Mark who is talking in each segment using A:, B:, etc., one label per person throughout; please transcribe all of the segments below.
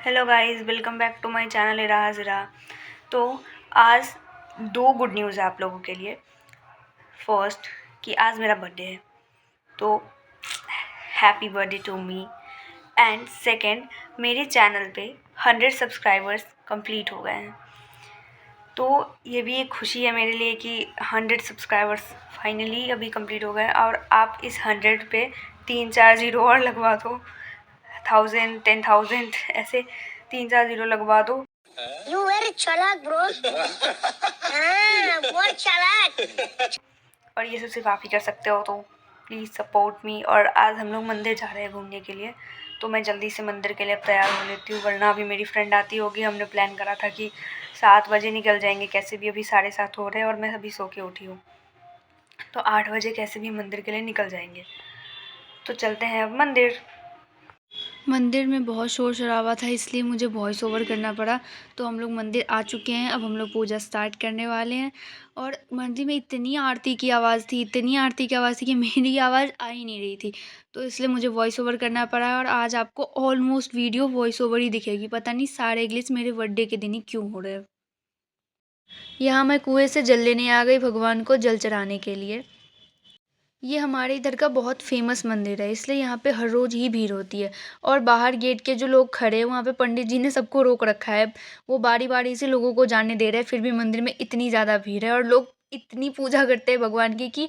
A: Hello guys, welcome back to my channel Ira Hazira. तो आज दो गुड न्यूज़ है आप लोगों के लिए। फर्स्ट कि आज मेरा बर्थडे है, तो happy birthday to me. And second, मेरे चैनल पे 100 सब्सक्राइबर्स कंप्लीट हो गए हैं। तो ये भी एक खुशी है मेरे लिए कि 100 सब्सक्राइबर्स फाइनली अभी कंप्लीट हो गए हैं। और आप इस 100 पे 3-4 ज़ीरो और लगवा दो, 1000 10,000 ऐसे 3-4 ज़ीरो लगवा दो।
B: You very चालाक ब्रो। बहुत चालाक।
A: और ये सब सिर्फ आप ही कर सकते हो, तो प्लीज़ सपोर्ट मी। और आज हम लोग मंदिर जा रहे हैं घूमने के लिए, तो मैं जल्दी से मंदिर के लिए अब तैयार हो लेती हूँ, वरना अभी मेरी फ्रेंड आती होगी। हमने प्लान करा था कि 7 बजे निकल जाएंगे कैसे भी, अभी 7:30 हो रहे हैं और मैं अभी सो के उठी हूँ, तो 8 बजे कैसे भी मंदिर के लिए निकल जाएंगे। तो चलते हैं अब मंदिर।
C: मंदिर में बहुत शोर शराबा था, इसलिए मुझे वॉइस ओवर करना पड़ा। तो हम लोग मंदिर आ चुके हैं, अब हम लोग पूजा स्टार्ट करने वाले हैं। और मंदिर में इतनी आरती की आवाज़ थी, इतनी आरती की आवाज़ थी कि मेरी आवाज़ आ ही नहीं रही थी, तो इसलिए मुझे वॉइस ओवर करना पड़ा। और आज आपको ऑलमोस्ट वीडियो वॉइस ओवर ही दिखेगी। पता नहीं सारे ग्लिच मेरे बर्थडे के दिन ही क्यों हो रहे हैं। यहाँ मैं कुएँ से जल लेने आ गई भगवान को जल चढ़ाने के लिए। ये हमारे इधर का बहुत फेमस मंदिर है, इसलिए यहाँ पे हर रोज़ ही भीड़ होती है। और बाहर गेट के जो लोग खड़े हैं, वहाँ पे पंडित जी ने सबको रोक रखा है। वो बारी बारी से लोगों को जाने दे रहे हैं, फिर भी मंदिर में इतनी ज़्यादा भीड़ है और लोग इतनी पूजा करते हैं भगवान की कि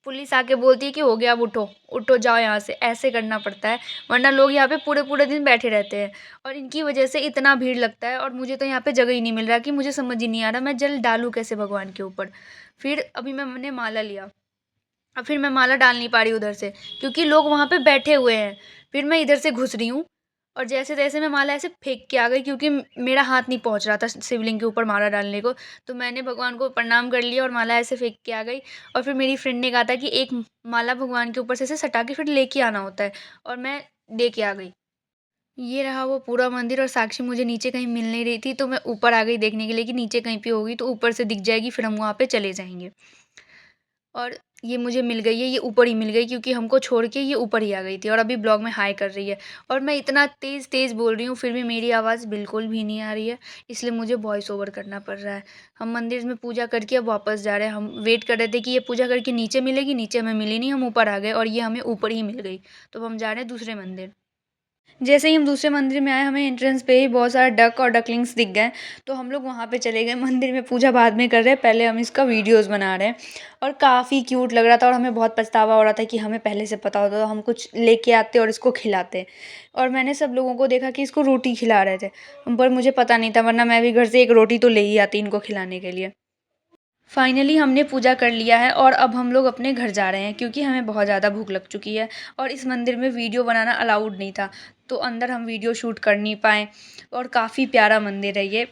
C: पुलिस आके बोलती है कि हो गया, अब उठो उठो, जाओ यहाँ से। ऐसे करना पड़ता है, वरना लोग यहाँ पे पूरे पूरे दिन बैठे रहते हैं। और इनकी वजह से इतना भीड़ लगता है, और मुझे तो यहाँ पे जगह ही नहीं मिल रहा कि मुझे समझ ही नहीं आ रहा मैं जल डालूँ कैसे भगवान के ऊपर। फिर अभी मैंने माला लिया, अब फिर मैं माला डाल नहीं पा रही उधर से, क्योंकि लोग वहाँ पे बैठे हुए हैं। फिर मैं इधर से घुस रही हूँ, और जैसे तैसे मैं माला ऐसे फेंक के आ गई, क्योंकि मेरा हाथ नहीं पहुँच रहा था शिवलिंग के ऊपर माला डालने को। तो मैंने भगवान को प्रणाम कर लिया और माला ऐसे फेंक के आ गई। और फिर मेरी फ्रेंड ने कहा था कि एक माला भगवान के ऊपर से ऐसे सटा के फिर लेके आना होता है, और मैं दे के आ गई। ये रहा वो पूरा मंदिर, और साक्षी मुझे नीचे कहीं मिल नहीं रही थी, तो मैं ऊपर आ गई देखने के लिए कि नीचे कहीं पे होगी तो ऊपर से दिख जाएगी, फिर हम वहाँ पे चले जाएंगे। और ये मुझे मिल गई है, ये ऊपर ही मिल गई, क्योंकि हमको छोड़ के ये ऊपर ही आ गई थी और अभी ब्लॉग में हाय कर रही है। और मैं इतना तेज़ तेज़ बोल रही हूँ, फिर भी मेरी आवाज़ बिल्कुल भी नहीं आ रही है, इसलिए मुझे वॉइस ओवर करना पड़ रहा है। हम मंदिर में पूजा करके अब वापस जा रहे हैं। हम वेट कर रहे थे कि ये पूजा करके नीचे मिलेगी, नीचे हमें मिली नहीं, हम ऊपर आ गए और ये हमें ऊपर ही मिल गई। तो अब हम जा रहे हैं दूसरे मंदिर। जैसे ही हम दूसरे मंदिर में आए, हमें एंट्रेंस पे ही बहुत सारा डक और डकलिंग्स दिख गए, तो हम लोग वहाँ पे चले गए। मंदिर में पूजा बाद में कर रहे हैं, पहले हम इसका वीडियोज़ बना रहे हैं। और काफ़ी क्यूट लग रहा था, और हमें बहुत पछतावा हो रहा था कि हमें पहले से पता होता तो हम कुछ लेके आते और इसको खिलाते। और मैंने सब लोगों को देखा कि इसको रोटी खिला रहे थे, पर मुझे पता नहीं था, वरना मैं भी घर से एक रोटी तो ले ही आती इनको खिलाने के लिए। फाइनली हमने पूजा कर लिया है और अब हम लोग अपने घर जा रहे हैं, क्योंकि हमें बहुत ज़्यादा भूख लग चुकी है। और इस मंदिर में वीडियो बनाना अलाउड नहीं था, तो अंदर हम वीडियो शूट कर नहीं पाए। और काफ़ी प्यारा मंदिर है ये।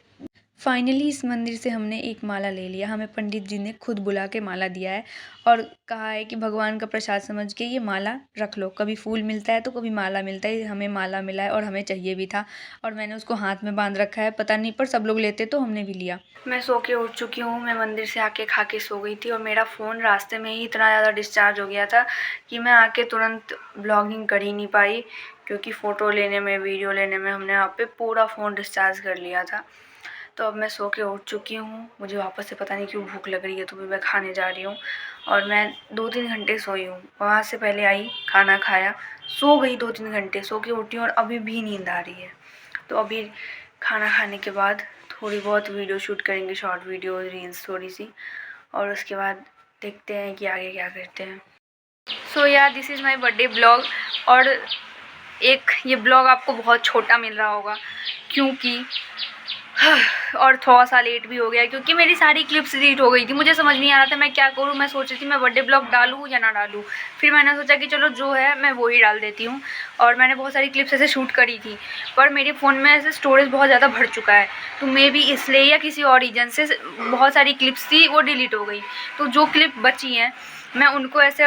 C: फाइनली इस मंदिर से हमने एक माला ले लिया, हमें पंडित जी ने खुद बुला के माला दिया है, और कहा है कि भगवान का प्रसाद समझ के ये माला रख लो, कभी फूल मिलता है तो कभी माला मिलता है। हमें माला मिला है और हमें चाहिए भी था, और मैंने उसको हाथ में बांध रखा है। पता नहीं, पर सब लोग लेते तो हमने भी लिया। मैं सो के उठ चुकी हूँ, मैं मंदिर से आके खा के सो गई थी, और मेरा फ़ोन रास्ते में ही इतना ज़्यादा डिस्चार्ज हो गया था कि मैं आके तुरंत ब्लॉगिंग कर ही नहीं पाई, क्योंकि फ़ोटो लेने में, वीडियो लेने में हमने यहाँ पे पूरा फ़ोन डिस्चार्ज कर लिया था। तो अब मैं सो के उठ चुकी हूँ, मुझे वापस से पता नहीं क्यों भूख लग रही है, तो भी मैं खाने जा रही हूँ। और मैं 2-3 घंटे सोई हूँ, वहाँ से पहले आई, खाना खाया, सो गई 2-3 घंटे, सो के उठी हूँ और अभी भी नींद आ रही है। तो अभी खाना खाने के बाद थोड़ी बहुत वीडियो शूट करेंगे, शॉर्ट वीडियो, रील्स थोड़ी सी, और उसके बाद देखते हैं कि आगे क्या करते हैं। सो यार, this is my birthday blog. और एक ये ब्लॉग आपको बहुत छोटा मिल रहा होगा, क्योंकि और थोड़ा सा लेट भी हो गया, क्योंकि मेरी सारी क्लिप्स डिलीट हो गई थी। मुझे समझ नहीं आ रहा था मैं क्या करूँ। मैं सोच रही थी मैं बर्थडे ब्लॉग डालूँ या ना डालूँ। फिर मैंने सोचा कि चलो जो है मैं वो ही डाल देती हूँ। और मैंने बहुत सारी क्लिप्स ऐसे शूट करी थी, पर मेरे फ़ोन में ऐसे स्टोरेज बहुत ज़्यादा भर चुका है, तो मे बी इसलिए या किसी और रीज़न से बहुत सारी क्लिप्स थी वो डिलीट हो गई। तो जो क्लिप बची हैं मैं उनको ऐसे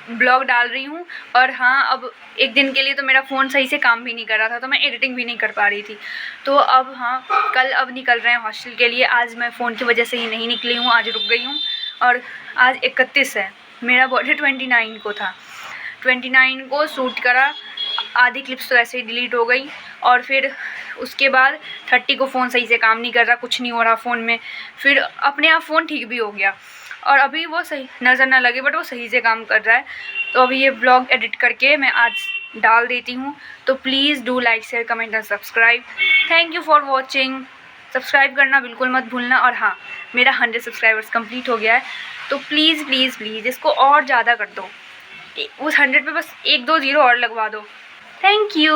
C: ब्लॉग डाल रही हूँ। और हाँ, अब एक दिन के लिए तो मेरा फ़ोन सही से काम भी नहीं कर रहा था, तो मैं एडिटिंग भी नहीं कर पा रही थी। तो अब हाँ, कल अब निकल रहे हैं हॉस्टल के लिए। आज मैं फ़ोन की वजह से ही नहीं निकली हूँ, आज रुक गई हूँ। और आज 31 है, मेरा बर्थडे 29 को था। 29 को शूट करा, आधी क्लिप्स तो ऐसे ही डिलीट हो गई,
A: और फिर उसके बाद 30 को फ़ोन सही से काम नहीं कर रहा, कुछ नहीं हो रहा फ़ोन में। फिर अपने आप फ़ोन ठीक भी हो गया और अभी वो सही नज़र ना लगे बट वो सही से काम कर रहा है। तो अभी ये व्लॉग एडिट करके मैं आज डाल देती हूँ। तो please do like, share, comment and subscribe. Thank you for watching. Subscribe करना बिल्कुल मत भूलना। और हाँ, मेरा 100 सब्सक्राइबर्स कंप्लीट हो गया है, तो प्लीज़ प्लीज़ प्लीज़ इसको और ज़्यादा कर दो। उस 100 पे बस 1-2 ज़ीरो और लगवा दो। Thank you.